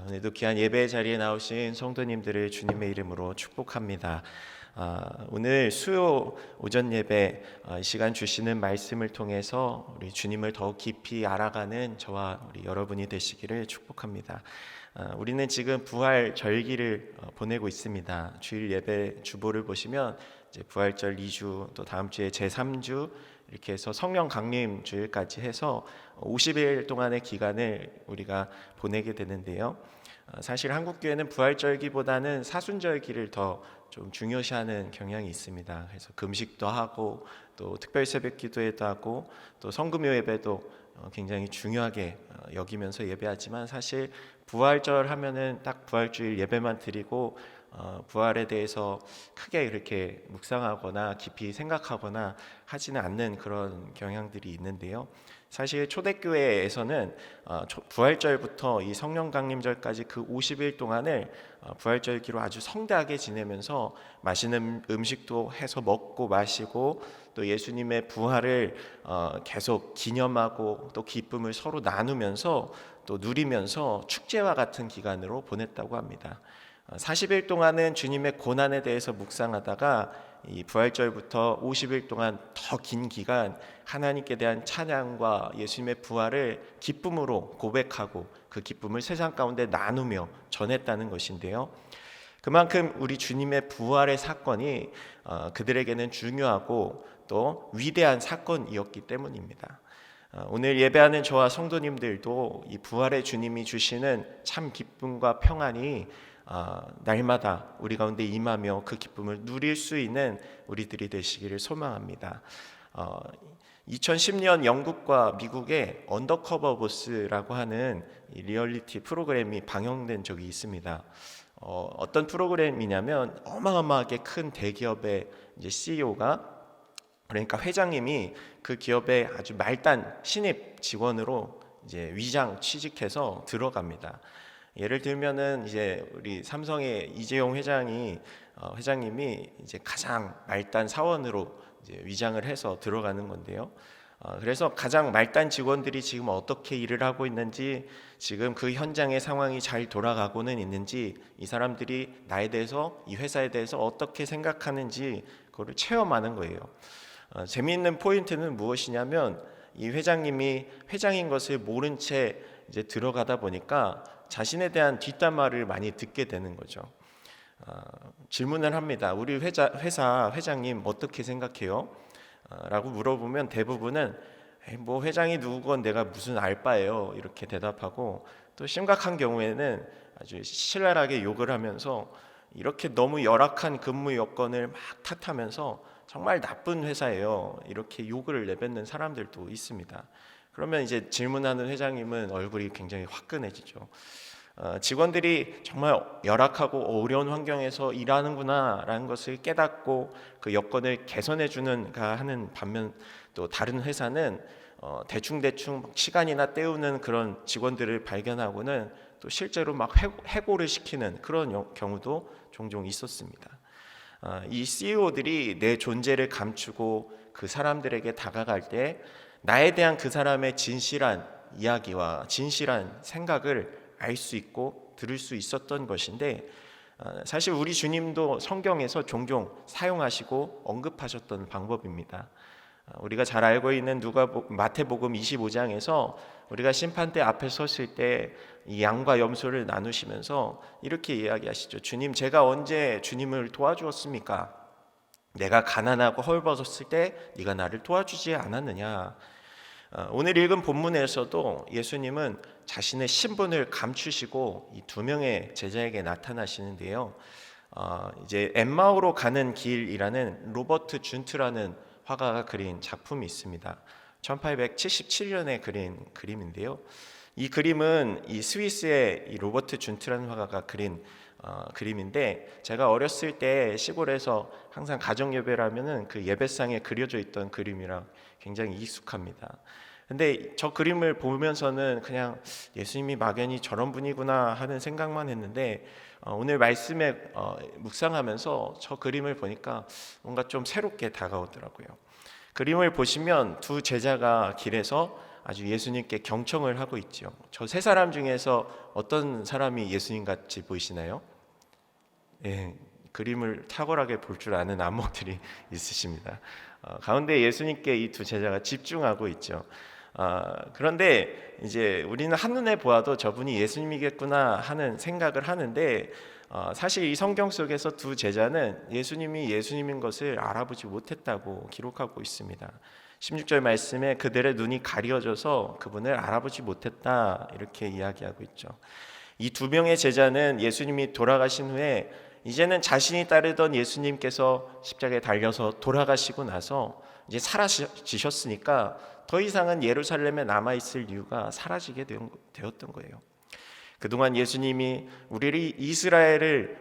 오늘도 귀한 예배 자리에 나오신 성도님들을 주님의 이름으로 축복합니다. 오늘 수요 오전 예배 이 시간 주시는 말씀을 통해서 우리 주님을 더욱 깊이 알아가는 저와 우리 여러분이 되시기를 축복합니다. 우리는 지금 부활 절기를 보내고 있습니다. 주일 예배 주보를 보시면 이제 부활절 2주, 또 다음 주에 제3주 이렇게 해서 성령 강림 주일까지 해서 50일 동안의 기간을 우리가 보내게 되는데요. 사실 한국교회는 부활절기보다는 사순절기를 더 좀 중요시하는 경향이 있습니다. 그래서 금식도 하고 또 특별 새벽 기도회도 하고 또 성금요 예배도 굉장히 중요하게 여기면서 예배하지만 사실 부활절 하면은 딱 부활주일 예배만 드리고 부활에 대해서 크게 그렇게 묵상하거나 깊이 생각하거나 하지는 않는 그런 경향들이 있는데요. 사실 초대교회에서는 부활절부터 이 성령 강림절까지 그 50일 동안을 부활절기로 아주 성대하게 지내면서 맛있는 음식도 해서 먹고 마시고 또 예수님의 부활을 계속 기념하고 또 기쁨을 서로 나누면서 또 누리면서 축제와 같은 기간으로 보냈다고 합니다. 40일 동안은 주님의 고난에 대해서 묵상하다가 이 부활절부터 50일 동안 더 긴 기간 하나님께 대한 찬양과 예수님의 부활을 기쁨으로 고백하고 그 기쁨을 세상 가운데 나누며 전했다는 것인데요. 그만큼 우리 주님의 부활의 사건이 그들에게는 중요하고 또 위대한 사건이었기 때문입니다. 오늘 예배하는 저와 성도님들도 이 부활의 주님이 주시는 참 기쁨과 평안이 날마다 우리 가운데 임하며 그 기쁨을 누릴 수 있는 우리들이 되시기를 소망합니다. 2010년 영국과 미국의 언더커버 보스라고 하는 리얼리티 프로그램이 방영된 적이 있습니다. 어떤 프로그램이냐면 어마어마하게 큰 대기업의 이제 CEO가 그러니까 회장님이 그 기업의 아주 말단 신입 직원으로 이제 위장 취직해서 들어갑니다. 예를 들면은 이제 우리 삼성의 이재용 회장님이 이제 가장 말단 사원으로 이제 위장을 해서 들어가는 건데요. 그래서 가장 말단 직원들이 지금 어떻게 일을 하고 있는지, 지금 그 현장의 상황이 잘 돌아가고는 있는지, 이 사람들이 나에 대해서, 이 회사에 대해서 어떻게 생각하는지 그거를 체험하는 거예요. 재미있는 포인트는 무엇이냐면 이 회장님이 회장인 것을 모른 채 이제 들어가다 보니까 자신에 대한 뒷담화를 많이 듣게 되는 거죠. 질문을 합니다. 우리 회사 회장님 어떻게 생각해요? 라고 물어보면 대부분은 뭐 회장이 누구건 내가 무슨 알 바예요 이렇게 대답하고, 또 심각한 경우에는 아주 신랄하게 욕을 하면서 이렇게 너무 열악한 근무 여건을 막 탓하면서 정말 나쁜 회사예요 이렇게 욕을 내뱉는 사람들도 있습니다. 그러면 이제 질문하는 회장님은 얼굴이 굉장히 화끈해지죠. 직원들이 정말 열악하고 어려운 환경에서 일하는구나라는 것을 깨닫고 그 여건을 개선해 주는가 하는 반면, 또 다른 회사는 대충 시간이나 때우는 그런 직원들을 발견하고는 또 실제로 막 해고를 시키는 그런 경우도 종종 있었습니다. 이 CEO들이 내 존재를 감추고 그 사람들에게 다가갈 때 나에 대한 그 사람의 진실한 이야기와 진실한 생각을 알 수 있고 들을 수 있었던 것인데, 사실 우리 주님도 성경에서 종종 사용하시고 언급하셨던 방법입니다. 우리가 잘 알고 있는 마태복음 25장에서 우리가 심판대 앞에 섰을 때 이 양과 염소를 나누시면서 이렇게 이야기하시죠. 주님, 제가 언제 주님을 도와주었습니까? 내가 가난하고 헐벗었을 때 네가 나를 도와주지 않았느냐? 오늘 읽은 본문에서도 예수님은 자신의 신분을 감추시고 이 두 명의 제자에게 나타나시는데요. 이제 엠마오로 가는 길이라는 로버트 준트라는 화가가 그린 작품이 있습니다. 1877년에 그린 그림인데요. 이 그림은 이 스위스의 이 로버트 준트라는 화가가 그린 그림인데, 제가 어렸을 때 시골에서 항상 가정 예배를 하면은 그 예배상에 그려져 있던 그림이랑 굉장히 익숙합니다. 근데 저 그림을 보면서는 그냥 예수님이 막연히 저런 분이구나 하는 생각만 했는데, 오늘 말씀에 묵상하면서 저 그림을 보니까 뭔가 좀 새롭게 다가오더라고요. 그림을 보시면 두 제자가 길에서 아주 예수님께 경청을 하고 있죠. 저 세 사람 중에서 어떤 사람이 예수님 같이 보이시나요? 예, 그림을 탁월하게 볼 줄 아는 안목들이 있으십니다. 가운데 예수님께 이 두 제자가 집중하고 있죠. 그런데 이제 우리는 한눈에 보아도 저분이 예수님이겠구나 하는 생각을 하는데 사실 이 성경 속에서 두 제자는 예수님이 예수님인 것을 알아보지 못했다고 기록하고 있습니다. 16절 말씀에 그들의 눈이 가려져서 그분을 알아보지 못했다 이렇게 이야기하고 있죠. 이 두 명의 제자는 예수님이 돌아가신 후에 이제는 자신이 따르던 예수님께서 십자가에 달려서 돌아가시고 나서 이제 사라지셨으니까 더 이상은 예루살렘에 남아있을 이유가 사라지게 되었던 거예요. 그동안 예수님이 우리 이스라엘을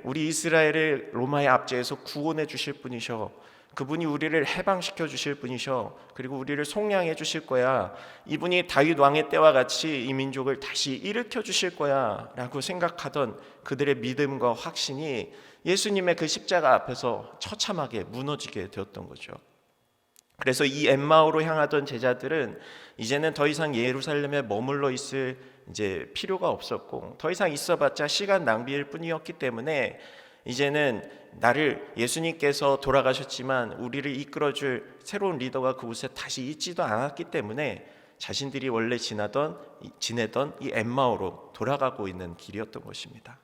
로마의 압제에서 구원해 주실 분이셔. 그분이 우리를 해방시켜 주실 분이셔. 그리고 우리를 속량해 주실 거야. 이분이 다윗 왕의 때와 같이 이 민족을 다시 일으켜 주실 거야 라고 생각하던 그들의 믿음과 확신이 예수님의 그 십자가 앞에서 처참하게 무너지게 되었던 거죠. 그래서 이 엠마오로 향하던 제자들은 이제는 더 이상 예루살렘에 머물러 있을 이제 필요가 없었고 더 이상 있어봤자 시간 낭비일 뿐이었기 때문에 이제는 예수님께서 돌아가셨지만 우리를 이끌어줄 새로운 리더가 그곳에 다시 있지도 않았기 때문에 자신들이 원래 지내던 이 엠마오로 돌아가고 있는 길이었던 것입니다.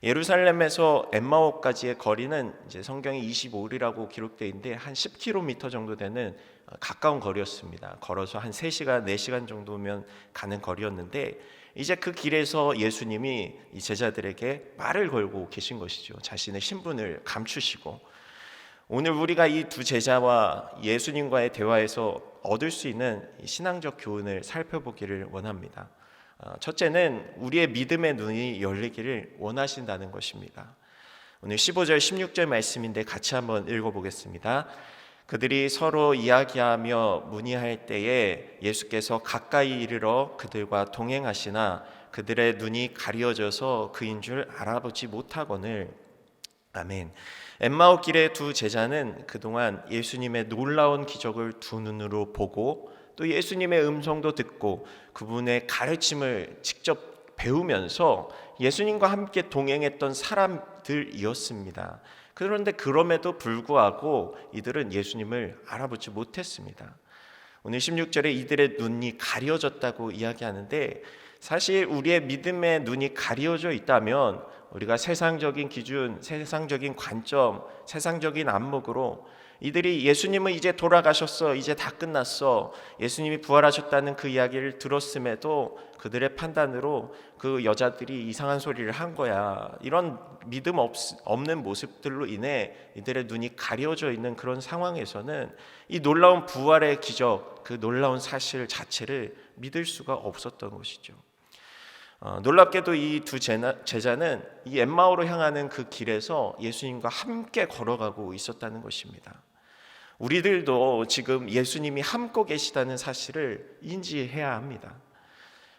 예루살렘에서 엠마오까지의 거리는 이제 성경에 25리라고 기록되어 있는데 한 10km 정도 되는 가까운 거리였습니다. 걸어서 한 3시간, 4시간 정도면 가는 거리였는데 이제 그 길에서 예수님이 이 제자들에게 말을 걸고 계신 것이죠. 자신의 신분을 감추시고 오늘 우리가 이 두 제자와 예수님과의 대화에서 얻을 수 있는 신앙적 교훈을 살펴보기를 원합니다. 첫째는 우리의 믿음의 눈이 열리기를 원하신다는 것입니다. 오늘 15절 16절 말씀인데 같이 한번 읽어보겠습니다. 그들이 서로 이야기하며 문의할 때에 예수께서 가까이 이르러 그들과 동행하시나 그들의 눈이 가려져서 그인 줄 알아보지 못하거늘. 아멘. 엠마오 길의 두 제자는 그동안 예수님의 놀라운 기적을 두 눈으로 보고 또 예수님의 음성도 듣고 그분의 가르침을 직접 배우면서 예수님과 함께 동행했던 사람들이었습니다. 그런데 그럼에도 불구하고 이들은 예수님을 알아보지 못했습니다. 오늘 16절에 이들의 눈이 가려졌다고 이야기하는데 사실 우리의 믿음의 눈이 가려져 있다면 우리가 세상적인 기준, 세상적인 관점, 세상적인 안목으로 이들이 예수님은 이제 돌아가셨어, 이제 다 끝났어, 예수님이 부활하셨다는 그 이야기를 들었음에도 그들의 판단으로 그 여자들이 이상한 소리를 한 거야, 이런 믿음 없는 모습들로 인해 이들의 눈이 가려져 있는 그런 상황에서는 이 놀라운 부활의 기적, 그 놀라운 사실 자체를 믿을 수가 없었던 것이죠. 놀랍게도 이 두 제자는 이 엠마오로 향하는 그 길에서 예수님과 함께 걸어가고 있었다는 것입니다. 우리들도 지금 예수님이 함께 계시다는 사실을 인지해야 합니다.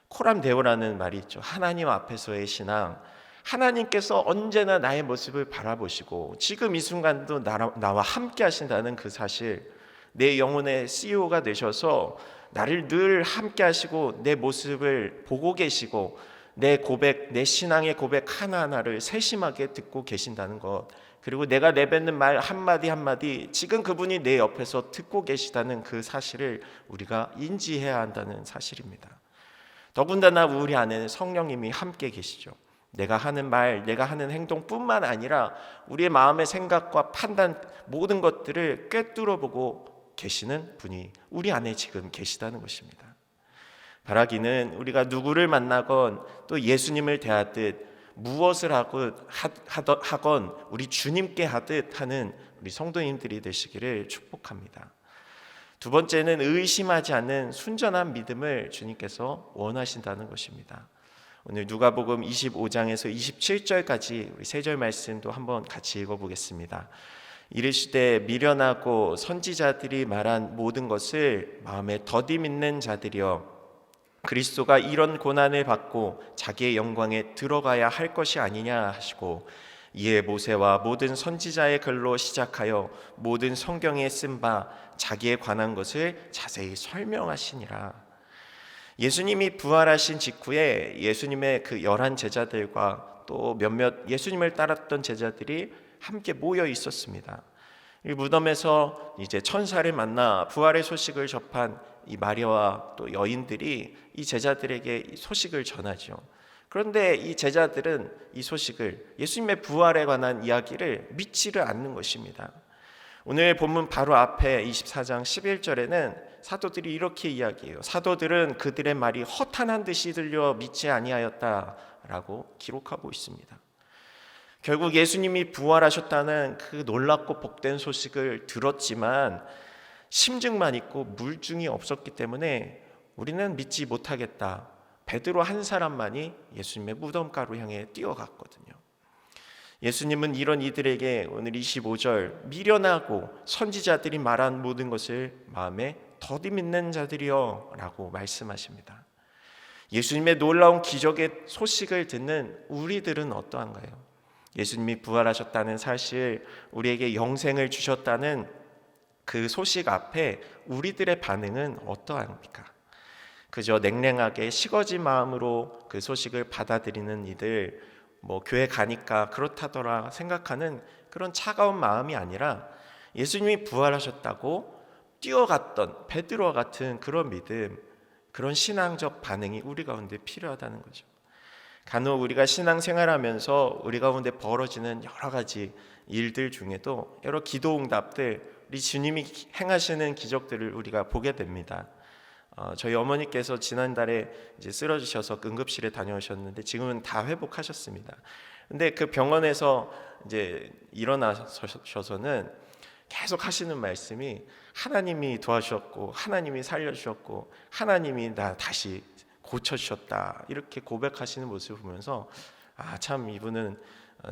코람데오라는 말이 있죠. 하나님 앞에서의 신앙. 하나님께서 언제나 나의 모습을 바라보시고 지금 이 순간도 나와 함께 하신다는 그 사실, 내 영혼의 CEO가 되셔서 나를 늘 함께 하시고 내 모습을 보고 계시고 내 고백, 내 신앙의 고백 하나하나를 세심하게 듣고 계신다는 것, 그리고 내가 내뱉는 말 한마디 한마디 지금 그분이 내 옆에서 듣고 계시다는 그 사실을 우리가 인지해야 한다는 사실입니다. 더군다나 우리 안에는 성령님이 함께 계시죠. 내가 하는 말, 내가 하는 행동뿐만 아니라 우리의 마음의 생각과 판단, 모든 것들을 꿰뚫어보고 계시는 분이 우리 안에 지금 계시다는 것입니다. 바라기는 우리가 누구를 만나건 또 예수님을 대하듯 무엇을 하건 우리 주님께 하듯 하는 우리 성도님들이 되시기를 축복합니다. 두 번째는 의심하지 않는 순전한 믿음을 주님께서 원하신다는 것입니다. 오늘 누가복음 25장에서 27절까지 우리 세 절 말씀도 한번 같이 읽어보겠습니다. 이르시되 미련하고 선지자들이 말한 모든 것을 마음에 더디 믿는 자들이여, 그리스도가 이런 고난을 받고 자기의 영광에 들어가야 할 것이 아니냐 하시고, 이에 모세와 모든 선지자의 글로 시작하여 모든 성경에 쓴 바 자기에 관한 것을 자세히 설명하시니라. 예수님이 부활하신 직후에 예수님의 그 11 제자들과 또 몇몇 예수님을 따랐던 제자들이 함께 모여 있었습니다. 이 무덤에서 이제 천사를 만나 부활의 소식을 접한 이 마리아와 또 여인들이 이 제자들에게 이 소식을 전하죠. 그런데 이 제자들은 이 소식을, 예수님의 부활에 관한 이야기를 믿지를 않는 것입니다. 오늘 본문 바로 앞에 24장 11절에는 사도들이 이렇게 이야기해요. 사도들은 그들의 말이 허탄한 듯이 들려 믿지 아니하였다라고 기록하고 있습니다. 결국 예수님이 부활하셨다는 그 놀랍고 복된 소식을 들었지만 심증만 있고 물증이 없었기 때문에 우리는 믿지 못하겠다. 베드로 한 사람만이 예수님의 무덤가로 향해 뛰어갔거든요. 예수님은 이런 이들에게 오늘 25절 미련하고 선지자들이 말한 모든 것을 마음에 더디 믿는 자들이여 라고 말씀하십니다. 예수님의 놀라운 기적의 소식을 듣는 우리들은 어떠한가요? 예수님이 부활하셨다는 사실, 우리에게 영생을 주셨다는 그 소식 앞에 우리들의 반응은 어떠합니까? 그저 냉랭하게 식어진 마음으로 그 소식을 받아들이는 이들, 교회 가니까 그렇다더라 생각하는 그런 차가운 마음이 아니라 예수님이 부활하셨다고 뛰어갔던 베드로와 같은 그런 믿음, 그런 신앙적 반응이 우리 가운데 필요하다는 거죠. 간혹 우리가 신앙생활하면서 우리 가운데 벌어지는 여러 가지 일들 중에도 여러 기도 응답들, 우리 주님이 행하시는 기적들을 우리가 보게 됩니다. 저희 어머니께서 지난달에 이제 쓰러지셔서 응급실에 다녀오셨는데 지금은 다 회복하셨습니다. 근데 그 병원에서 이제 일어나셔서는 계속 하시는 말씀이 하나님이 도와주셨고 하나님이 살려주셨고 하나님이 나 다시 고쳐주셨다, 이렇게 고백하시는 모습을 보면서 참 이분은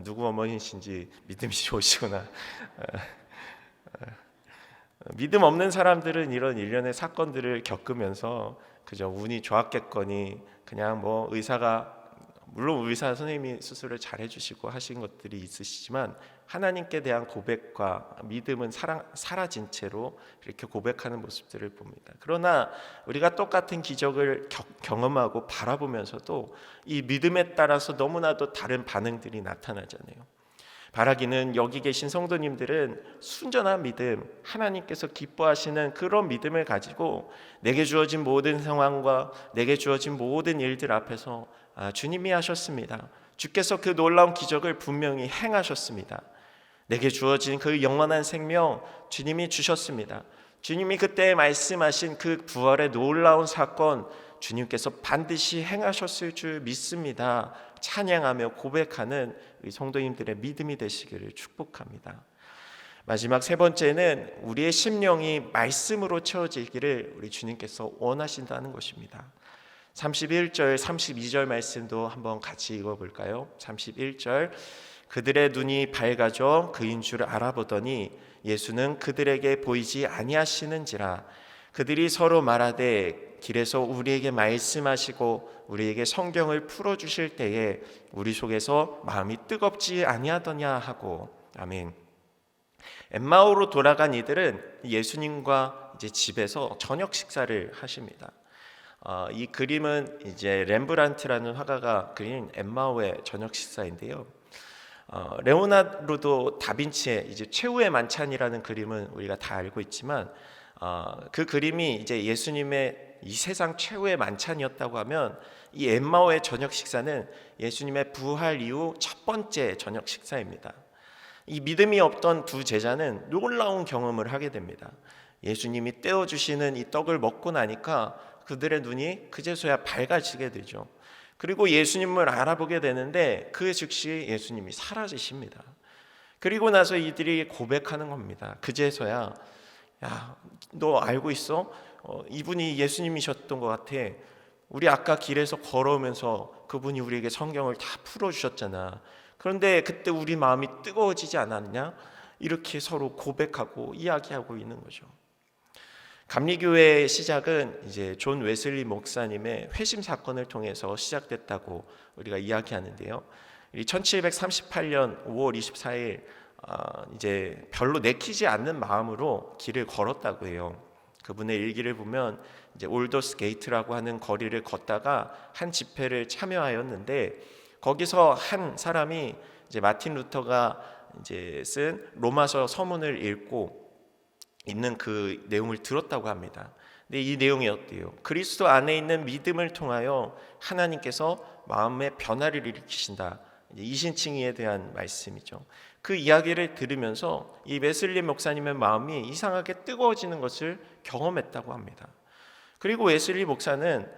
누구 어머니신지 믿음이 좋으시구나. 믿음 없는 사람들은 이런 일련의 사건들을 겪으면서 그저 운이 좋았겠거니 그냥 의사가, 물론 의사 선생님이 수술을 잘 해주시고 하신 것들이 있으시지만 하나님께 대한 고백과 믿음은 사라진 채로 이렇게 고백하는 모습들을 봅니다. 그러나 우리가 똑같은 기적을 경험하고 바라보면서도 이 믿음에 따라서 너무나도 다른 반응들이 나타나잖아요. 바라기는 여기 계신 성도님들은 순전한 믿음, 하나님께서 기뻐하시는 그런 믿음을 가지고 내게 주어진 모든 상황과 내게 주어진 모든 일들 앞에서 주님이 하셨습니다. 주께서 그 놀라운 기적을 분명히 행하셨습니다. 내게 주어진 그 영원한 생명 주님이 주셨습니다. 주님이 그때 말씀하신 그 부활의 놀라운 사건 주님께서 반드시 행하셨을 줄 믿습니다. 찬양하며 고백하는 우리 성도님들의 믿음이 되시기를 축복합니다. 마지막 세 번째는 우리의 심령이 말씀으로 채워지기를 우리 주님께서 원하신다는 것입니다. 31절 32절 말씀도 한번 같이 읽어볼까요? 31절 그들의 눈이 밝아져 그인 줄 알아보더니 예수는 그들에게 보이지 아니하시는지라. 그들이 서로 말하되 길에서 우리에게 말씀하시고 우리에게 성경을 풀어주실 때에 우리 속에서 마음이 뜨겁지 아니하더냐 하고. 아멘. 엠마오로 돌아간 이들은 예수님과 이제 집에서 저녁 식사를 하십니다. 이 그림은 이제 렘브란트라는 화가가 그린 엠마오의 저녁 식사인데요. 레오나르도 다빈치의 이제 최후의 만찬이라는 그림은 우리가 다 알고 있지만 그 그림이 이제 예수님의 이 세상 최후의 만찬이었다고 하면 이 엠마오의 저녁 식사는 예수님의 부활 이후 첫 번째 저녁 식사입니다. 이 믿음이 없던 두 제자는 놀라운 경험을 하게 됩니다. 예수님이 떼어주시는 이 떡을 먹고 나니까 그들의 눈이 그제서야 밝아지게 되죠. 그리고 예수님을 알아보게 되는데 그 즉시 예수님이 사라지십니다. 그리고 나서 이들이 고백하는 겁니다. 그제서야 야, 너 알고 있어? 이분이 예수님이셨던 것 같아. 우리 아까 길에서 걸어오면서 그분이 우리에게 성경을 다 풀어주셨잖아. 그런데 그때 우리 마음이 뜨거워지지 않았냐? 이렇게 서로 고백하고 이야기하고 있는 거죠. 감리교회의 시작은 이제 존 웨슬리 목사님의 회심 사건을 통해서 시작됐다고 우리가 이야기하는데요. 1738년 5월 24일 이제 별로 내키지 않는 마음으로 길을 걸었다고 해요. 그분의 일기를 보면 이제 올더스 게이트라고 하는 거리를 걷다가 한 집회를 참여하였는데, 거기서 한 사람이 이제 마틴 루터가 이제 쓴 로마서 서문을 읽고 있는 그 내용을 들었다고 합니다. 근데 이 내용이 어때요? 그리스도 안에 있는 믿음을 통하여 하나님께서 마음의 변화를 일으키신다. 이신칭의에 대한 말씀이죠. 그 이야기를 들으면서 이 웨슬리 목사님의 마음이 이상하게 뜨거워지는 것을 경험했다고 합니다. 그리고 웨슬리 목사는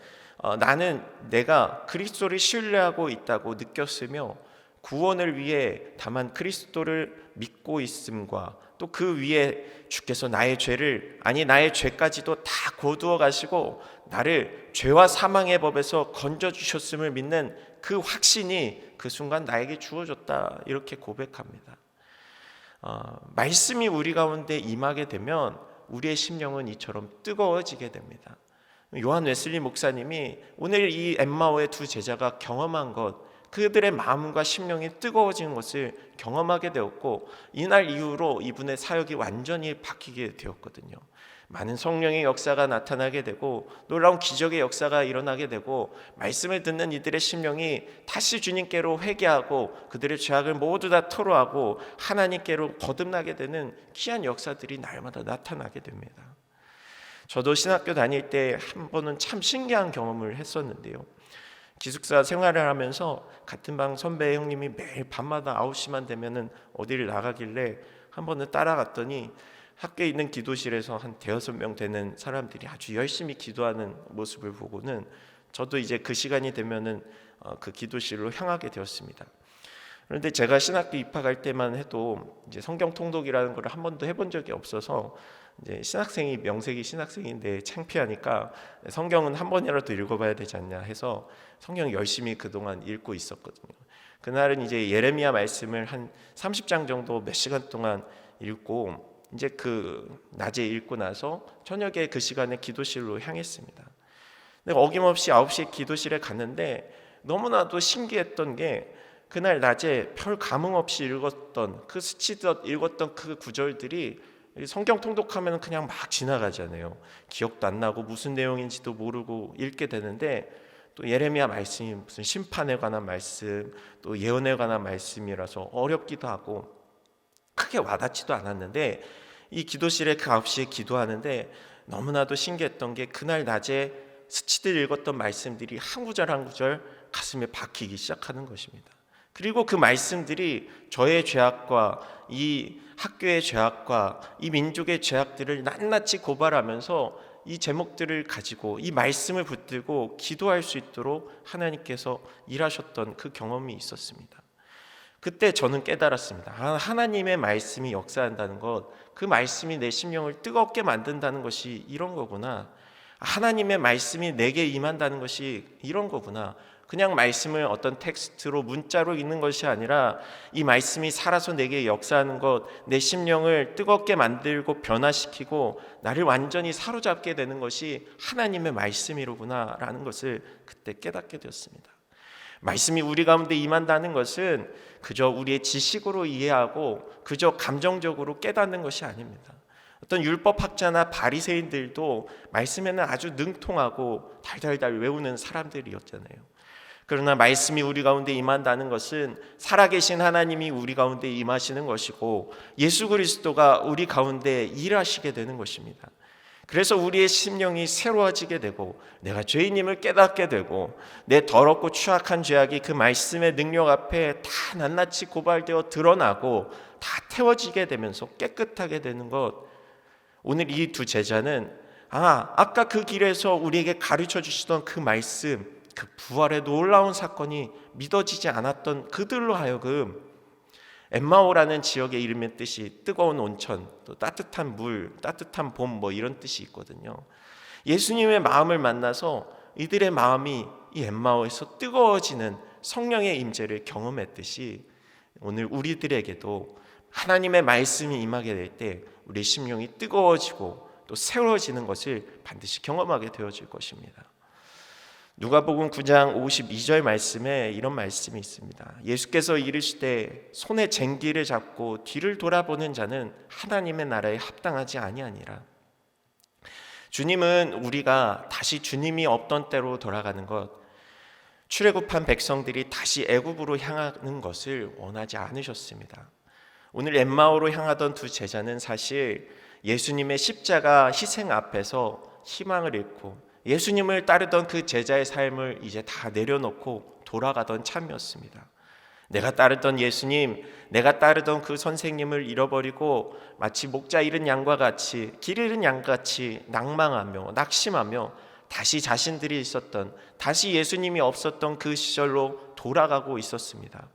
나는 내가 그리스도를 신뢰하고 있다고 느꼈으며 구원을 위해 다만 그리스도를 믿고 있음과 또 그 위에 주께서 나의 죄까지도 다 거두어 가시고 나를 죄와 사망의 법에서 건져 주셨음을 믿는 그 확신이 그 순간 나에게 주어졌다, 이렇게 고백합니다. 말씀이 우리 가운데 임하게 되면 우리의 심령은 이처럼 뜨거워지게 됩니다. 요한 웨슬리 목사님이 오늘 이 엠마오의 두 제자가 경험한 것, 그들의 마음과 심령이 뜨거워지는 것을 경험하게 되었고, 이날 이후로 이분의 사역이 완전히 바뀌게 되었거든요. 많은 성령의 역사가 나타나게 되고 놀라운 기적의 역사가 일어나게 되고, 말씀을 듣는 이들의 심령이 다시 주님께로 회개하고 그들의 죄악을 모두 다 토로하고 하나님께로 거듭나게 되는 귀한 역사들이 날마다 나타나게 됩니다. 저도 신학교 다닐 때 한 번은 참 신기한 경험을 했었는데요. 기숙사 생활을 하면서 같은 방 선배 형님이 매일 밤마다 9시만 되면은 어디를 나가길래 한 번은 따라갔더니 학교에 있는 기도실에서 한 대여섯 명 되는 사람들이 아주 열심히 기도하는 모습을 보고는 저도 이제 그 시간이 되면은 그 기도실로 향하게 되었습니다. 그런데 제가 신학교 입학할 때만 해도 이제 성경 통독이라는 걸 한 번도 해본 적이 없어서 이제 명색이 신학생인데 창피하니까 성경은 한 번이라도 읽어봐야 되지 않냐 해서 성경 열심히 그동안 읽고 있었거든요. 그날은 이제 예레미야 말씀을 한 30장 정도 몇 시간 동안 읽고 이제 그 낮에 읽고 나서 저녁에 그 시간에 기도실로 향했습니다. 근데 어김없이 9시에 기도실에 갔는데 너무나도 신기했던 게, 그날 낮에 별 감흥 없이 읽었던 그 스치듯 읽었던 그 구절들이 성경 통독하면 그냥 막 지나가잖아요. 기억도 안 나고 무슨 내용인지도 모르고 읽게 되는데, 또 예레미야 말씀이 무슨 심판에 관한 말씀, 또 예언에 관한 말씀이라서 어렵기도 하고 크게 와닿지도 않았는데, 이 기도실에 그 9시에 기도하는데 너무나도 신기했던 게, 그날 낮에 스치듯 읽었던 말씀들이 한 구절 한 구절 가슴에 박히기 시작하는 것입니다. 그리고 그 말씀들이 저의 죄악과 이 학교의 죄악과 이 민족의 죄악들을 낱낱이 고발하면서 이 제목들을 가지고 이 말씀을 붙들고 기도할 수 있도록 하나님께서 일하셨던 그 경험이 있었습니다. 그때 저는 깨달았습니다. 하나님의 말씀이 역사한다는 것, 그 말씀이 내 심령을 뜨겁게 만든다는 것이 이런 거구나. 하나님의 말씀이 내게 임한다는 것이 이런 거구나. 그냥 말씀을 어떤 텍스트로 문자로 읽는 것이 아니라 이 말씀이 살아서 내게 역사하는 것, 내 심령을 뜨겁게 만들고 변화시키고 나를 완전히 사로잡게 되는 것이 하나님의 말씀이로구나 라는 것을 그때 깨닫게 되었습니다. 말씀이 우리 가운데 임한다는 것은 그저 우리의 지식으로 이해하고 그저 감정적으로 깨닫는 것이 아닙니다. 어떤 율법학자나 바리새인들도 말씀에는 아주 능통하고 달달달 외우는 사람들이었잖아요. 그러나 말씀이 우리 가운데 임한다는 것은 살아계신 하나님이 우리 가운데 임하시는 것이고 예수 그리스도가 우리 가운데 일하시게 되는 것입니다. 그래서 우리의 심령이 새로워지게 되고 내가 죄인임을 깨닫게 되고 내 더럽고 추악한 죄악이 그 말씀의 능력 앞에 다 낱낱이 고발되어 드러나고 다 태워지게 되면서 깨끗하게 되는 것. 오늘 이 두 제자는 아까 그 길에서 우리에게 가르쳐 주시던 그 말씀, 그 부활의 놀라운 사건이 믿어지지 않았던 그들로 하여금 엠마오라는 지역의 이름의 뜻이 뜨거운 온천, 또 따뜻한 물, 따뜻한 봄 이런 뜻이 있거든요. 예수님의 마음을 만나서 이들의 마음이 이 엠마오에서 뜨거워지는 성령의 임재를 경험했듯이 오늘 우리들에게도 하나님의 말씀이 임하게 될 때 우리의 심령이 뜨거워지고 또 새로워지는 것을 반드시 경험하게 되어질 것입니다. 누가복음 9장 52절 말씀에 이런 말씀이 있습니다. 예수께서 이르시되 손에 쟁기를 잡고 뒤를 돌아보는 자는 하나님의 나라에 합당하지 아니하니라. 주님은 우리가 다시 주님이 없던 때로 돌아가는 것, 출애굽한 백성들이 다시 애굽으로 향하는 것을 원하지 않으셨습니다. 오늘 엠마오로 향하던 두 제자는 사실 예수님의 십자가 희생 앞에서 희망을 잃고 예수님을 따르던 그 제자의 삶을 이제 다 내려놓고 돌아가던 참이었습니다. 내가 따르던 예수님, 내가 따르던 그 선생님을 잃어버리고 마치 목자 잃은 양과 같이, 길 잃은 양같이 낭망하며 낙심하며 다시 자신들이 있었던, 다시 예수님이 없었던 그 시절로 돌아가고 있었습니다.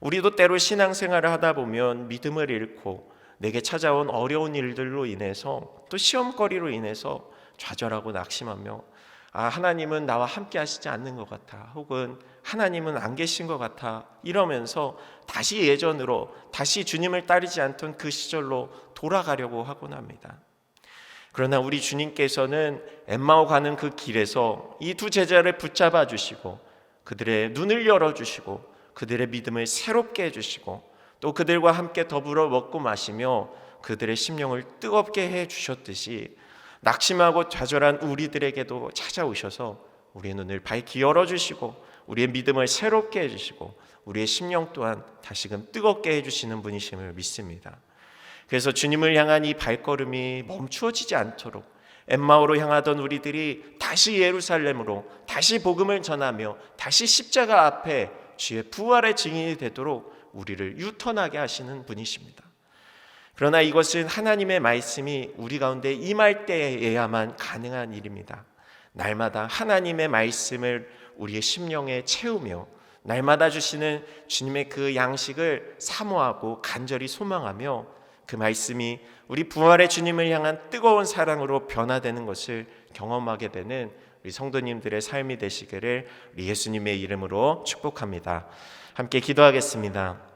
우리도 때로 신앙생활을 하다 보면 믿음을 잃고 내게 찾아온 어려운 일들로 인해서 또 시험거리로 인해서 좌절하고 낙심하며 하나님은 나와 함께 하시지 않는 것 같아, 혹은 하나님은 안 계신 것 같아 이러면서 다시 예전으로, 다시 주님을 따르지 않던 그 시절로 돌아가려고 하곤 합니다. 그러나 우리 주님께서는 엠마오 가는 그 길에서 이 두 제자를 붙잡아 주시고 그들의 눈을 열어주시고 그들의 믿음을 새롭게 해주시고 또 그들과 함께 더불어 먹고 마시며 그들의 심령을 뜨겁게 해주셨듯이 낙심하고 좌절한 우리들에게도 찾아오셔서 우리의 눈을 밝히 열어주시고 우리의 믿음을 새롭게 해주시고 우리의 심령 또한 다시금 뜨겁게 해주시는 분이심을 믿습니다. 그래서 주님을 향한 이 발걸음이 멈추어지지 않도록 엠마오로 향하던 우리들이 다시 예루살렘으로, 다시 복음을 전하며 다시 십자가 앞에 주의 부활의 증인이 되도록 우리를 유턴하게 하시는 분이십니다. 그러나 이것은 하나님의 말씀이 우리 가운데 임할 때에야만 가능한 일입니다. 날마다 하나님의 말씀을 우리의 심령에 채우며 날마다 주시는 주님의 그 양식을 사모하고 간절히 소망하며 그 말씀이 우리 부활의 주님을 향한 뜨거운 사랑으로 변화되는 것을 경험하게 되는 우리 성도님들의 삶이 되시기를 우리 예수님의 이름으로 축복합니다. 함께 기도하겠습니다.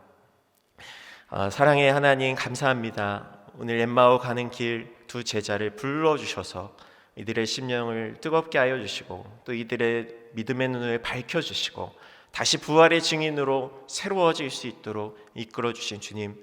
사랑의 하나님, 감사합니다. 오늘 엠마오 가는 길 두 제자를 불러주셔서 이들의 심령을 뜨겁게 하여 주시고 또 이들의 믿음의 눈을 밝혀주시고 다시 부활의 증인으로 새로워질 수 있도록 이끌어 주신 주님,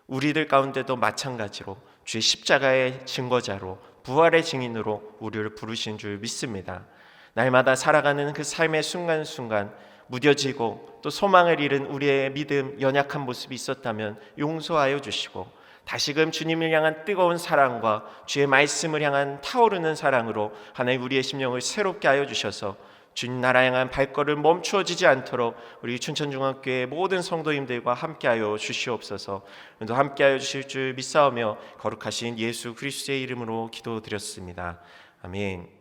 우리들 가운데도 마찬가지로 주의 십자가의 증거자로 부활의 증인으로 우리를 부르신 줄 믿습니다. 날마다 살아가는 그 삶의 순간순간 무뎌지고 또 소망을 잃은 우리의 믿음 연약한 모습이 있었다면 용서하여 주시고 다시금 주님을 향한 뜨거운 사랑과 주의 말씀을 향한 타오르는 사랑으로 하나님 우리의 심령을 새롭게 하여 주셔서 주님 나라 향한 발걸음 멈추어지지 않도록 우리 춘천중학교의 모든 성도님들과 함께하여 주시옵소서. 또 함께하여 주실 줄 믿사오며 거룩하신 예수 그리스도의 이름으로 기도드렸습니다. 아멘.